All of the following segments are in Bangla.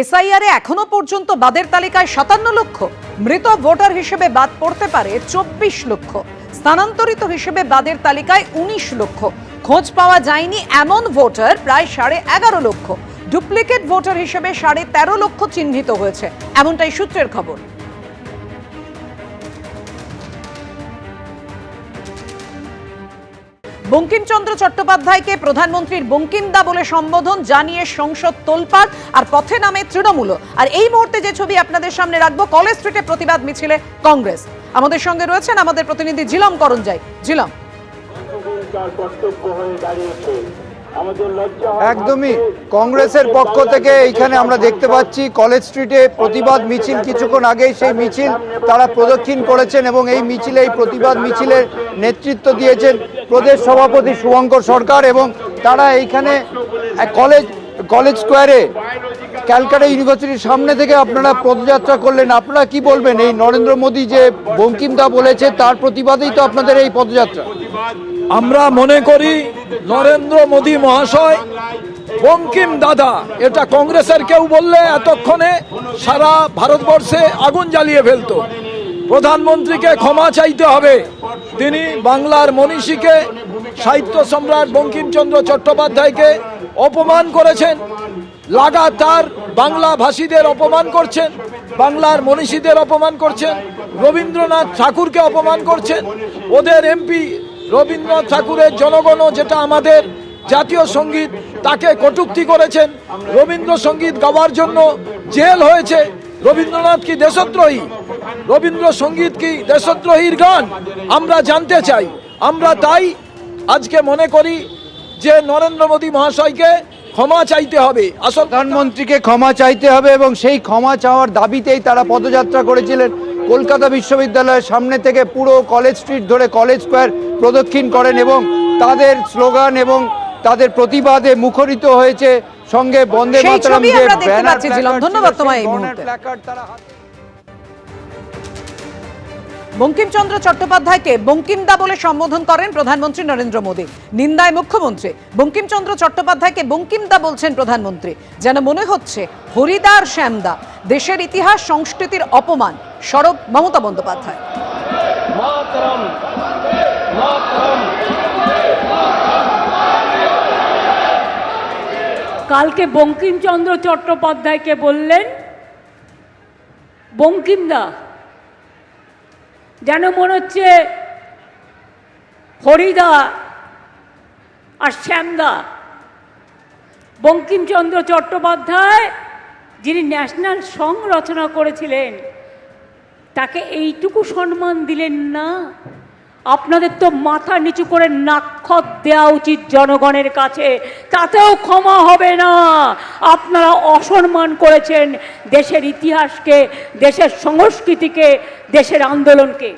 এসআইআরে এখনো পর্যন্ত বাদের তালিকায় 57 লক্ষ, মৃত ভোটার হিসেবে বাদ পড়তে পারে 24 লক্ষ, স্থানান্তরিত হিসেবে বাদের তালিকায় 19 লক্ষ, খোঁজ পাওয়া যায়নি এমন ভোটার প্রায় 11.5 লক্ষ, ডুপ্লিকেট ভোটার হিসেবে 13.5 লক্ষ চিহ্নিত হয়েছে, এমনটাই সূত্রের খবর। বঙ্কিমচন্দ্র চট্টোপাধ্যায়কে প্রধানমন্ত্রীর বঙ্কিমদা বলে সম্বোধন জানিয়ে সংসদ তোলপাড়, আর পথে নামে তৃণমূল। আর এই মুহূর্তে যে ছবি আপনাদের সামনে রাখবো, কলেজ স্ট্রিটে প্রতিবাদ মিছিলে কংগ্রেস। আমাদের সঙ্গে রয়েছেন আমাদের প্রতিনিধি জিলম করঞ্জাই। জিলম, একদমই কংগ্রেসের পক্ষ থেকে এইখানে আমরা দেখতে পাচ্ছি কলেজ স্ট্রিটে প্রতিবাদ মিছিল কিছুক্ষণ আগেই সেই মিছিল তারা প্রদক্ষিণ করেছেন এবং এই মিছিলে এই প্রতিবাদ মিছিলের নেতৃত্ব দিয়েছেন প্রদেশ সভাপতি শুভঙ্কর সরকার এবং তারা এইখানে কলেজ স্কোয়ারে ক্যালকাটা ইউনিভার্সিটির সামনে থেকে আপনারা পদযাত্রা করলেন। আপনারা কি বলবেন, এই নরেন্দ্র মোদী যে বঙ্কিমদা বলেছে তার প্রতিবাদেই তো আপনাদের এই পদযাত্রা? আমরা মনে করি নরেন্দ্র মোদী মহাশয় বঙ্কিম দাদা, এটা কংগ্রেসের কেউ বললে এতক্ষণে সারা ভারতবর্ষে আগুন জ্বালিয়ে ফেলতো। প্রধানমন্ত্রীকে ক্ষমা চাইতে হবে। তিনি বাংলার মনীষীকে, সাহিত্য সম্রাট বঙ্কিমচন্দ্র চট্টোপাধ্যায়কে অপমান করেছেন, লাগাতার বাংলা ভাষীদের অপমান করছেন, বাংলার মনীষীদের অপমান করছেন, রবীন্দ্রনাথ ঠাকুরকে অপমান করছেন। ওদের এমপি রবীন্দ্রনাথ ঠাকুরের জনগণ, যেটা আমাদের জাতীয় সঙ্গীত, তাকে কটূক্তি করেছেন। রবীন্দ্রসঙ্গীত গাওয়ার জন্য জেল হয়েছে। রবীন্দ্রনাথ কি দেশদ্রোহী? রবীন্দ্রসঙ্গীত কি দেশদ্রোহীর গান? আমরা জানতে চাই। আমরা তাই আজকে মনে করি যে নরেন্দ্র মোদী মহাশয়কে ক্ষমা চাইতে হবে, প্রধানমন্ত্রীকে ক্ষমা চাইতে হবে এবং সেই ক্ষমা চাওয়ার দাবিতেই তারা পদযাত্রা করেছিলেন। কলকাতা বিশ্ববিদ্যালয়ের সামনে থেকে পুরো কলেজ স্ট্রিট ধরে কলেজ স্কোয়ার প্রদক্ষিণ করেন এবং তাদের স্লোগান এবং তাদের প্রতিবাদে মুখরিত হয়েছে সঙ্গে বন্দে মাতরম যে ব্যানার। ধন্যবাদ তোমায়। এই মুহূর্তে বঙ্কিমচন্দ্র চট্টোপাধ্যায়কে বঙ্কিমদা বলে সম্বোধন করেন প্রধানমন্ত্রী নরেন্দ্র মোদী। নিন্দায় মুখ্যমন্ত্রী। বঙ্কিমচন্দ্র চট্টোপাধ্যায়কে বঙ্কিমদা বলছেন প্রধানমন্ত্রী, যেন মনে হচ্ছে হরিদার শ্যামদা। দেশের ইতিহাস সংস্কৃতির অপমান, সরব মমতা বন্দ্যোপাধ্যায়। কালকে বঙ্কিমচন্দ্র চট্টোপাধ্যায়কে বললেন বঙ্কিমদা, যেন মনে হচ্ছে হরিদা আর শ্যামদা। বঙ্কিমচন্দ্র চট্টোপাধ্যায়, যিনি ন্যাশনাল সং রচনা করেছিলেন, তাকে এইটুকু সম্মান দিলেন না? আপনাদের তো মাথা নিচু করে নাক্ষত দেওয়া উচিত জনগণের কাছে, তাতেও ক্ষমা হবে না। আপনারা অসম্মান করেছেন দেশের ইতিহাসকে, দেশের সংস্কৃতিকে, দেশের আন্দোলনকে।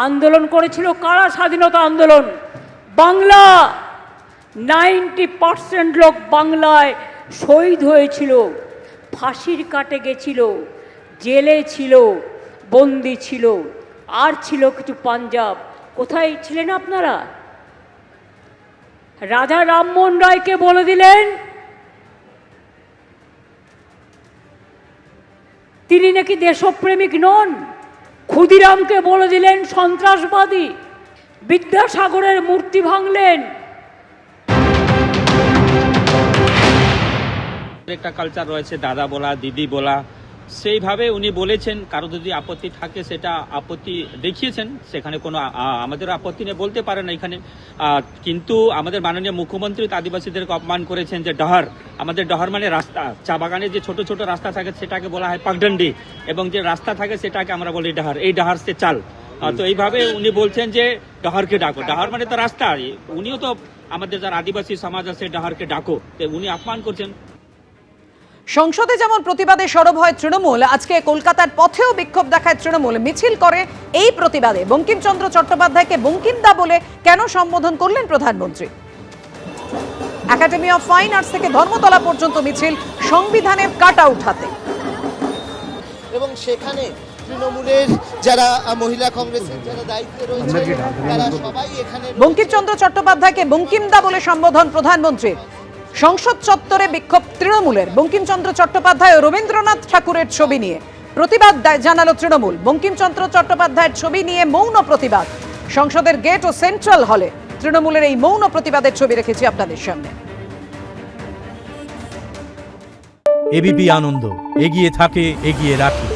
আন্দোলন করেছিল কারা? স্বাধীনতা আন্দোলন। বাংলা 90% লোক বাংলায় শহীদ হয়েছিল, ফাঁসির কাটে গেছিল, জেলে ছিল, বন্দি ছিল, আর ছিল কিছু পাঞ্জাব। কোথায় ছিলেন আপনারা? রাজা রামমোহন রায়কে বলে দিলেন তিনি নাকি দেশপ্রেমিক নন। ক্ষুদিরামকে বলে দিলেন সন্ত্রাসবাদী। বিদ্যাসাগরের মূর্তি ভাঙলেন। একটা কালচার রয়েছে দাদা বলা, দিদি বলা, সেইভাবে উনি বলেছেন। কারো যদি আপত্তি থাকে সেটা আপত্তি দেখিয়েছেন, সেখানে কোনো আমাদের আপত্তি নিয়ে বলতে পারে না এখানে। কিন্তু আমাদের মাননীয় মুখ্যমন্ত্রী আদিবাসীদেরকে অপমান করেছেন যে ডহার। আমাদের ডহার মানে রাস্তা। চা বাগানে যে ছোট ছোট রাস্তা থাকে সেটাকে বলা হয় পাগডন্ডি, এবং যে রাস্তা থাকে সেটাকে আমরা বলি ডাহার। এই ডাহার সে চাল। তো এইভাবে উনি বলছেন যে ডাহারকে ডাকো। ডাহার মানে তো রাস্তা। উনিও তো আমাদের যারা আদিবাসী সমাজ আছে ডাহারকে ডাকো, উনি অপমান করছেন। সংসদে যেমন প্রতিবাদে সরব হয় তৃণমূল, আজকে কলকাতার পথেও বিক্ষোভ দেখায় তৃণমূল। মিছিল করে এই প্রতিবাদে। বঙ্কিমচন্দ্র চট্টোপাধ্যায়কে বঙ্কিমদা বলে কেন সম্বোধন করলেন প্রধানমন্ত্রী? একাডেমি অফ ফাইন আর্টস থেকে ধর্মতলা পর্যন্ত মিছিল, সংবিধানের কাট আউট হাতে। এবং সেখানে তৃণমূলের যারা মহিলা কংগ্রেসের যারা দায়িত্বে রয়েছে তারা সবাই এখানে। বঙ্কিমচন্দ্র চট্টোপাধ্যায়কে বঙ্কিমদা বলে সম্বোধন প্রধানমন্ত্রীর। সংসদ চত্বরে বিক্ষোভ তৃণমূলের। বঙ্কিমচন্দ্র চট্টোপাধ্যায় ও রবীন্দ্রনাথ ঠাকুরের ছবি নিয়ে প্রতিবাদ জানালো তৃণমূল। বঙ্কিমচন্দ্র চট্টোপাধ্যায়ের ছবি নিয়ে মৌন প্রতিবাদ। সংসদের গেট ও সেন্ট্রাল হলে তৃণমূলের এই মৌন প্রতিবাদের ছবি রেখেছি আপনাদের সামনে। এবিপি আনন্দ, এগিয়ে থাকে, এগিয়ে রাখে।